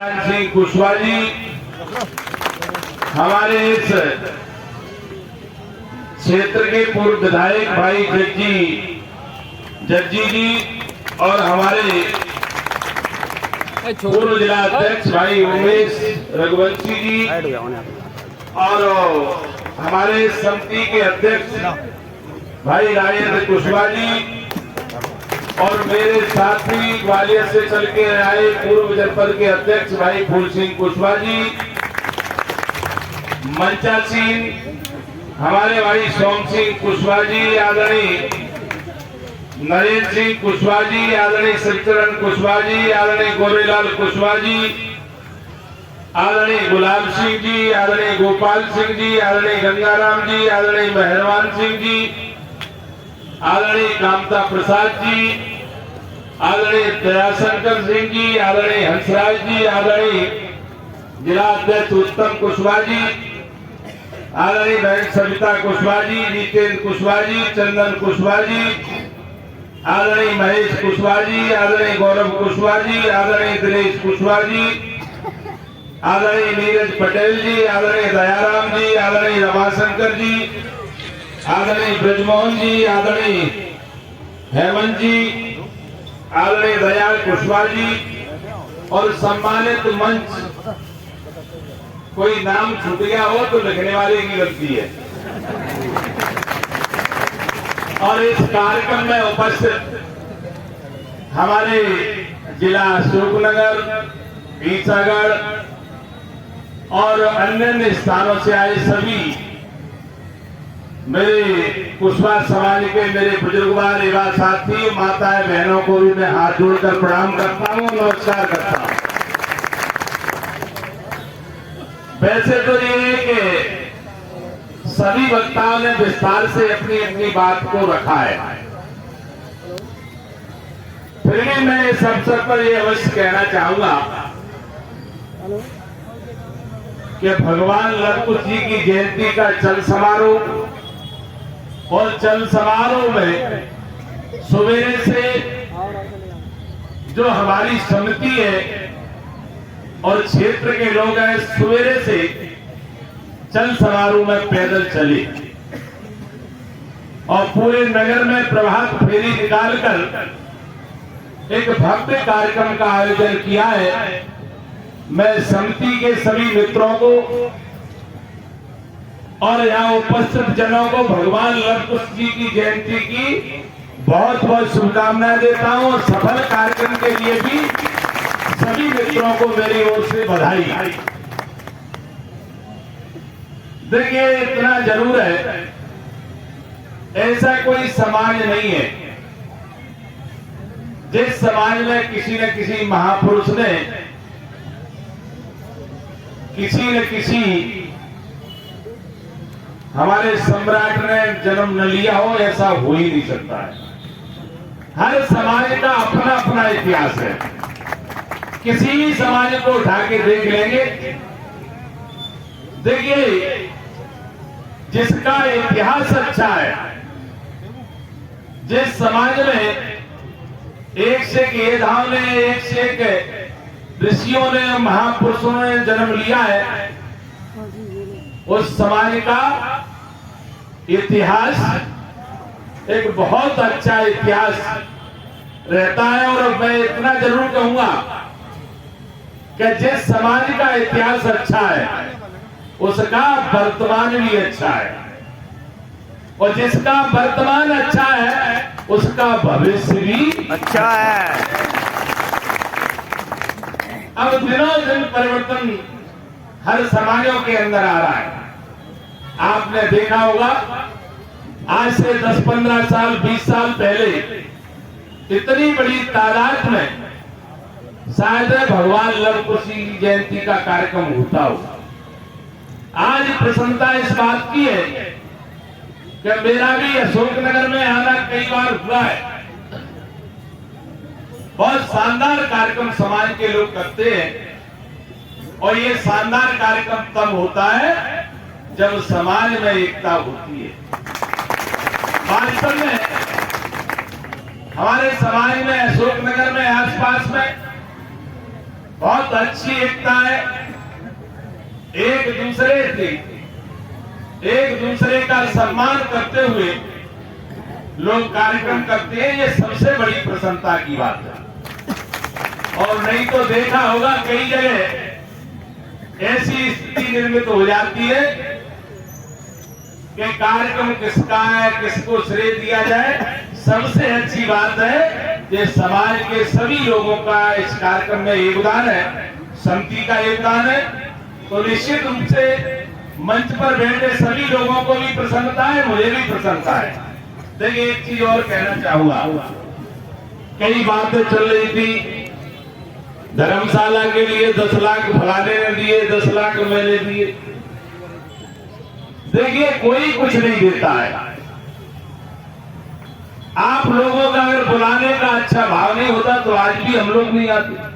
सिंह कुशवाहा जी, हमारे इस क्षेत्र के पूर्व विधायक भाई जज्जी जी और हमारे पूर्व जिला अध्यक्ष भाई उमेश रघुवंशी जी और हमारे समिति के अध्यक्ष भाई राजेंद्र कुशवाहा जी और मेरे साथी ग्वालियर से चल के आए पूर्व जनपद के अध्यक्ष भाई फूल सिंह कुशवाहा जी, मंचा सिंह, हमारे भाई सोम सिंह कुशवाहा जी, आदरणीय नरेंद्र सिंह कुशवाहा जी, आदरणीय श्रीचरण कुशवाहा जी, आदरणीय गोरेलाल कुशवाहा जी, आदरणीय गुलाब सिंह जी, आदरणीय गोपाल सिंह जी, आदरणीय गंगाराम जी, आदरणीय मेहरबान सिंह जी, आदरणीय कामता प्रसाद जी, आदरणीय दयाशंकर सिंह जी, आदरणीय हंसराज जी, आदरणीय जिला अध्यक्ष उत्तम कुशवाहा जी, आदरणीय बहन सविता कुशवाहा जी, जितेंद्र कुशवाहा जी, चंदन कुशवाहा जी, आदरणीय महेश कुशवाहा जी, आदरणीय गौरव कुशवाहा जी, आदरणीय दिनेश कुशवाहा जी, आदरणीय नीरज पटेल जी, आदरणीय दयाराम जी, आदरणीय रमाशंकर जी, आदरणीय ब्रजमोहन जी, आदरणीय हेमंत जी, आदरणीय दयाल कुशवाहा जी और सम्मानित मंच, कोई नाम छूट गया हो तो लिखने वाले की गलती है। और इस कार्यक्रम में उपस्थित हमारे जिला अशोकनगर, ईसागढ़ और अन्य स्थानों से आए सभी मेरे कुशवाहा समाज के मेरे बुजुर्गवार एवं साथी माताएं बहनों को भी मैं हाथ जोड़कर प्रणाम करता हूं, नमस्कार करता हूं। वैसे तो ये कि सभी वक्ताओं ने विस्तार से अपनी अपनी बात को रखा है, फिर भी मैं इस अवसर पर यह अवश्य कहना चाहूंगा कि भगवान लवकुश जी की जयंती का चल समारोह और चल समारोह में सवेरे से जो हमारी समिति है और क्षेत्र के लोग हैं, सवेरे से चल समारोह में पैदल चले और पूरे नगर में प्रभात फेरी निकालकर एक भव्य कार्यक्रम का आयोजन किया है। मैं समिति के सभी मित्रों को और यहाँ उपस्थित जनों को भगवान लवकुश जी की जयंती की बहुत बहुत शुभकामनाएं देता हूँ और सफल कार्यक्रम के लिए भी सभी मित्रों को मेरी ओर से बधाई। देखिए, इतना जरूर है, ऐसा कोई समाज नहीं है जिस समाज में किसी न किसी महापुरुष ने किसी न किसी हमारे सम्राट ने जन्म न लिया हो, ऐसा हो ही नहीं सकता है। हर समाज का अपना अपना इतिहास है। किसी भी समाज को उठा के देख लेंगे, देखिए जिसका इतिहास अच्छा है, जिस समाज में एक से एक योद्धाओं ने, एक से एक ऋषियों ने, महापुरुषों ने जन्म लिया है, उस समाज का इतिहास एक बहुत अच्छा इतिहास रहता है। और मैं इतना जरूर कहूंगा कि जिस समाज का इतिहास अच्छा है उसका वर्तमान भी अच्छा है, और जिसका वर्तमान अच्छा है उसका भविष्य भी अच्छा है। अब दिनों दिन परिवर्तन हर समाजों के अंदर आ रहा है। आपने देखा होगा, आज से 10-15 साल 20 साल पहले इतनी बड़ी तादाद में शायद भगवान लवकुश जी की जयंती का कार्यक्रम होता हो। आज प्रसन्नता इस बात की है कि मेरा भी अशोकनगर में आना कई बार हुआ है। बहुत शानदार कार्यक्रम समाज के लोग करते हैं, और ये शानदार कार्यक्रम तब होता है जब समाज में एकता होती है। वास्तव में हमारे समाज में, अशोकनगर में, आसपास में बहुत अच्छी एकता है, एक दूसरे का सम्मान करते हुए लोग कार्यक्रम करते हैं। ये सबसे बड़ी प्रसन्नता की बात है। और नहीं तो देखा होगा कई जगह ऐसी स्थिति निर्मित हो जाती है कि कार्यक्रम किसका है, किसको श्रेय दिया जाए। सबसे अच्छी बात है कि समाज के सभी लोगों का इस कार्यक्रम में योगदान है, समिति का योगदान है। तो निश्चित रूप से मंच पर बैठे सभी लोगों को भी प्रसन्नता है, मुझे भी प्रसन्नता है। देखिए एक चीज और कहना चाहूंगा, कई बातें चल रही थी, धर्मशाला के लिए 10 लाख फलाने ने दिए, 10 लाख मैंने दिए। देखिए कोई कुछ नहीं देता है। आप लोगों का अगर बुलाने का अच्छा भाव नहीं होता तो आज भी हम लोग नहीं आते।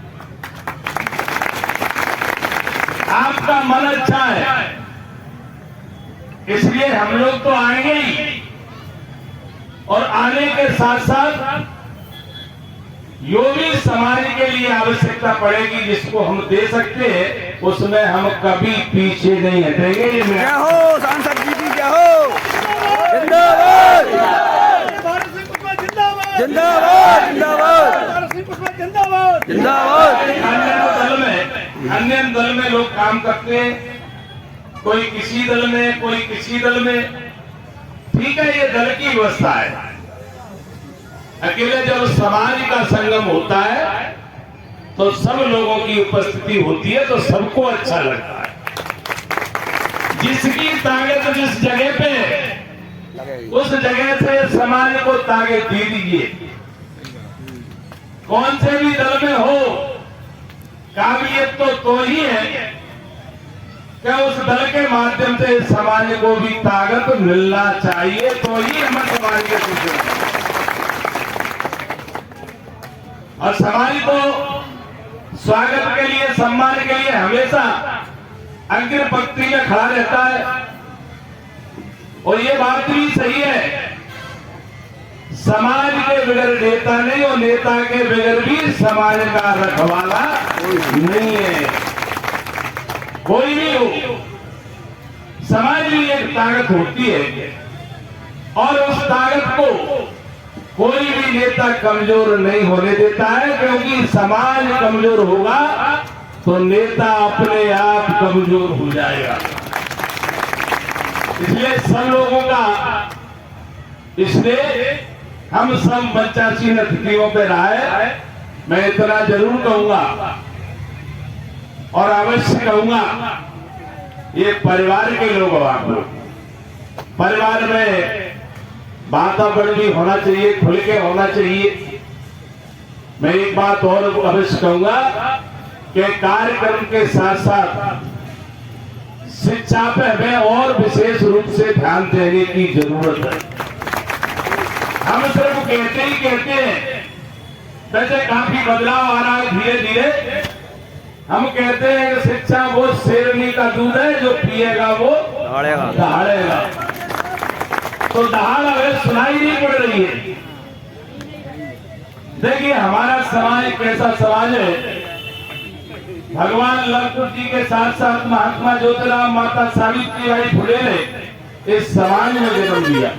आपका मन अच्छा है इसलिए हम लोग तो आएंगे ही, और आने के साथ साथ जो भी समाज के लिए आवश्यकता पड़ेगी जिसको हम दे सकते हैं उसमें हम कभी पीछे नहीं हटेंगे। जय हो सांसद जी की, जय हो। जिंदाबाद जिंदाबाद जिंदाबाद जिंदाबाद। अन्य दल में लोग काम करते हैं, कोई किसी दल में, कोई किसी दल में। ठीक है, ये दल की व्यवस्था है। अकेले जब समाज का संगम होता है तो सब लोगों की उपस्थिति होती है तो सबको अच्छा लगता है। जिसकी ताकत जिस जगह पे उस जगह से समाज को ताकत दे दीजिए। कौन से भी दल में हो, काबिलियत तो ही है क्या उस दल के माध्यम से समाज को भी ताकत मिलना चाहिए, तो ही हम समाज के सूचना। और समाज को स्वागत के लिए, सम्मान के लिए हमेशा अग्र पंक्ति में खड़ा रहता है। और ये बात भी सही है, समाज के बगैर नेता नहीं और नेता के बगैर भी समाज का रखवाला नहीं है। कोई भी हो, समाज में एक ताकत होती है और उस ताकत को कोई भी नेता कमजोर नहीं होने देता है, क्योंकि समाज कमजोर होगा तो नेता अपने आप कमजोर हो जाएगा। इसलिए सब लोगों का, इसलिए हम सब 85 अतिथियों पे रहे। मैं इतना जरूर कहूंगा और अवश्य कहूंगा, ये परिवार के लोग हो। आप लोग परिवार में वातावरण भी होना चाहिए, खुल के होना चाहिए। मैं एक बात और अवश्य कहूंगा कि कार्यक्रम के साथ साथ शिक्षा पे हमें और विशेष रूप से ध्यान देने की जरूरत है। हम सिर्फ कहते ही कहते हैं, वैसे काफी बदलाव आ रहा है धीरे धीरे। हम कहते हैं कि शिक्षा वो शेरनी का दूध है, जो पिएगा वो दहाड़ेगा। तो दहाड़ हमें सुनाई नहीं पड़ रही है। देखिए हमारा समाज कैसा समाज है। भगवान लवकुश जी के साथ साथ महात्मा ज्योतिराव, माता सावित्रीबाई फुले ने इस समाज में जन्म लिया।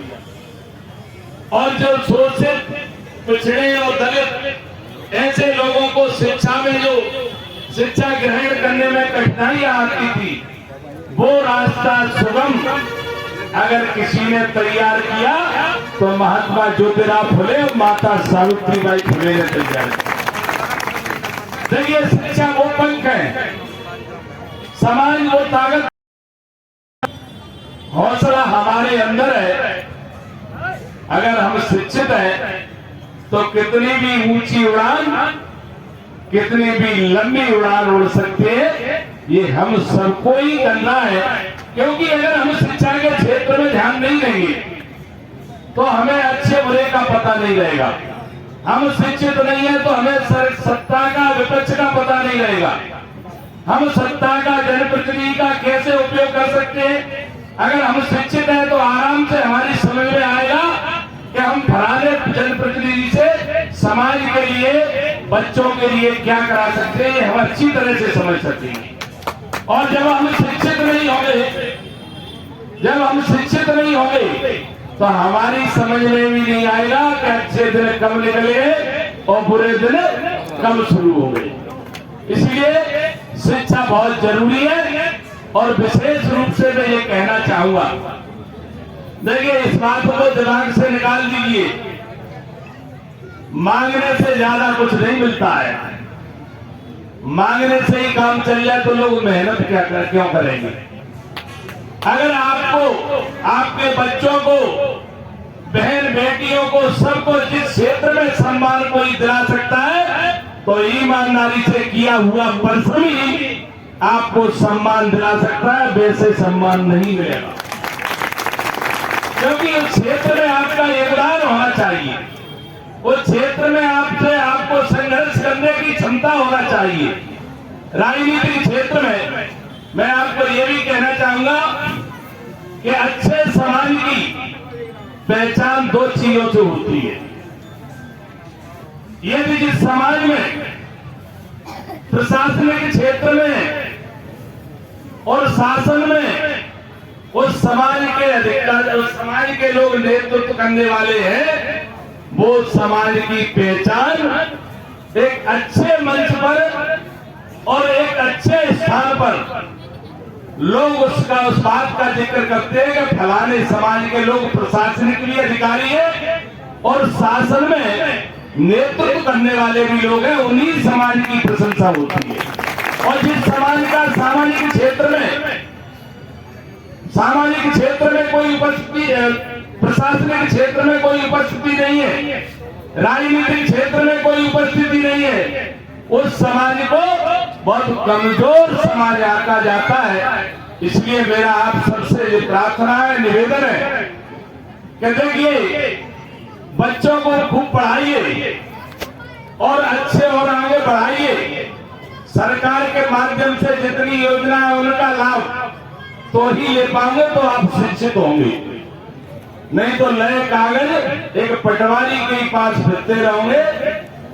और जो शोषित, पिछड़े और दलित ऐसे लोगों को शिक्षा में, जो शिक्षा ग्रहण करने में कठिनाइयां आती थी, वो रास्ता सुगम अगर किसी ने तैयार किया तो महात्मा ज्योतिराव फुले और माता सावित्रीबाई फुले ने तैयार किया। देखिए शिक्षा वो पंख है, समाज वो ताकत, हौसला हमारे अंदर है। अगर हम शिक्षित हैं तो कितनी भी ऊंची उड़ान, कितनी भी लंबी उड़ान उड़ सकते हैं, ये हम सबको ही करना है। क्योंकि अगर हम शिक्षा के क्षेत्र में ध्यान नहीं देंगे तो हमें अच्छे बुरे का पता नहीं रहेगा। हम शिक्षित नहीं है तो हमें सत्ता का, विपक्ष का पता नहीं रहेगा। हम सत्ता का, जनप्रतिनिधि का कैसे उपयोग कर सकते हैं। अगर हम शिक्षित हैं तो आराम से हमारी समझ में आएगा कि हम फलाने जनप्रतिनिधि से समाज के लिए बच्चों के लिए क्या करा सकते हैं हम अच्छी तरह से समझ सकेंगे। और जब हम शिक्षित नहीं होंगे तो हमारी समझ में भी नहीं आएगा कि अच्छे दिन कब निकले और बुरे दिन कब शुरू हो गए। इसलिए शिक्षा बहुत जरूरी है। और विशेष रूप से मैं ये कहना चाहूंगा, देखिए इस बात को दिमाग से निकाल दीजिए, मांगने से ज्यादा कुछ नहीं मिलता है। मांगने से ही काम चल जाए तो लोग मेहनत क्यों करेंगे। अगर आपको, आपके बच्चों को, बहन बेटियों को, सबको जिस क्षेत्र में सम्मान कोई दिला सकता है तो ईमानदारी से किया हुआ परिश्रम ही आपको सम्मान दिला सकता है, वैसे सम्मान नहीं मिलेगा। क्योंकि उस क्षेत्र में आपका योगदान होना चाहिए, उस क्षेत्र में आपको संघर्ष करने की क्षमता होना चाहिए। राजनीतिक क्षेत्र में मैं आपको यह भी कहना चाहूंगा कि अच्छे समाज की पहचान दो चीजों से होती है। यदि जिस समाज में प्रशासनिक क्षेत्र में और शासन में उस समाज के अधिकार, उस समाज के लोग नेतृत्व करने वाले हैं, वो समाज की पहचान एक अच्छे मंच पर और एक अच्छे स्थान पर लोग उस बात का जिक्र करते हैं कि फलाने समाज के लोग प्रशासनिक भी अधिकारी है और शासन में नेतृत्व करने वाले भी लोग हैं, उन्हीं समाज की प्रशंसा होती है। और जिस समाज का सामाजिक क्षेत्र में कोई उपस्थिति, प्रशासनिक क्षेत्र में कोई उपस्थिति नहीं है, राजनीतिक क्षेत्र में कोई उपस्थिति नहीं है, उस समाज को बहुत कमजोर समाज आका जाता है। इसलिए मेरा आप सबसे जो प्रार्थना है, निवेदन है कि देखिए बच्चों को खूब पढ़ाइए और अच्छे और आगे बढ़ाइए। सरकार के माध्यम से जितनी योजना है उनका लाभ तो ही ले पाएंगे तो आप शिक्षित होंगे, नहीं तो नए कागज एक पटवारी के पास फिरते रहोगे,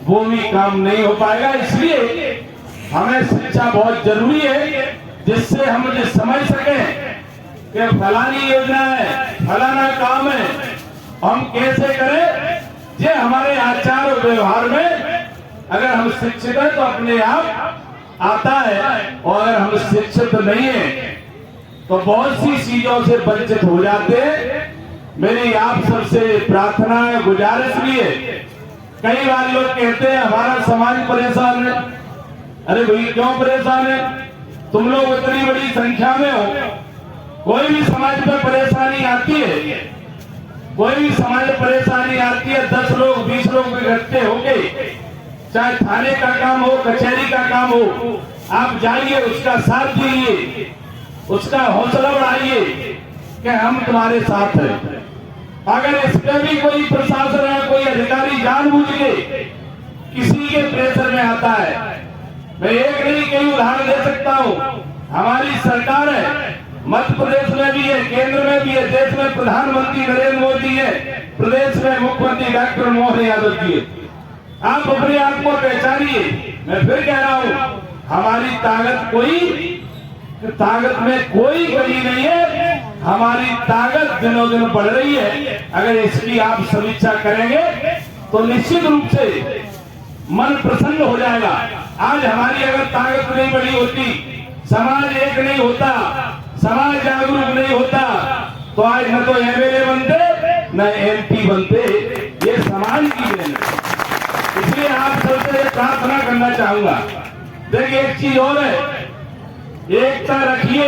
वो भी काम नहीं हो पाएगा। इसलिए हमें शिक्षा बहुत जरूरी है, जिससे हम ये समझ सके कि फलानी योजना है, फलाना काम है, हम कैसे करें। ये हमारे आचार और व्यवहार में अगर हम शिक्षित हैं तो अपने आप आता है, और अगर हम शिक्षित नहीं है तो बहुत सी चीजों से वंचित हो जाते हैं। मेरी आप सबसे प्रार्थना है, गुजारिश भी है। कई बार लोग कहते हैं हमारा समाज परेशान है। अरे भाई क्यों परेशान है? तुम लोग इतनी बड़ी संख्या में हो, कोई भी समाज में परेशानी आती है, कोई भी समाज में परेशानी आती है, 10 लोग 20 लोग इकट्ठे होंगे, चाहे थाने का काम हो, कचहरी का काम हो, आप जाइए, उसका साथ दीजिए, उसका हौसला बढ़ाइए कि हम तुम्हारे साथ हैं। अगर इसमें भी कोई प्रशासन है, कोई अधिकारी जानबूझ के किसी के प्रेशर में आता है, मैं एक नहीं कई उदाहरण दे सकता हूँ। हमारी सरकार है, मध्य प्रदेश में भी है, केंद्र में भी है, देश में प्रधानमंत्री नरेंद्र मोदी है, प्रदेश में मुख्यमंत्री डॉक्टर मोहन यादव जी है। आप अपने आप को पहचानिए। मैं फिर कह रहा हूँ, हमारी ताकत में कोई कमी नहीं है, हमारी ताकत दिनों दिन बढ़ रही है। अगर इसकी आप समीक्षा करेंगे तो निश्चित रूप से मन प्रसन्न हो जाएगा। आज हमारी अगर ताकत नहीं बढ़ी होती, समाज एक नहीं होता, समाज जागरूक नहीं होता, तो आज न तो एमएलए बनते न एमपी बनते। ये समाज की देन है। इसलिए आप सबसे प्रार्थना करना चाहूंगा, देखिए एक चीज और है, एकता रखिए,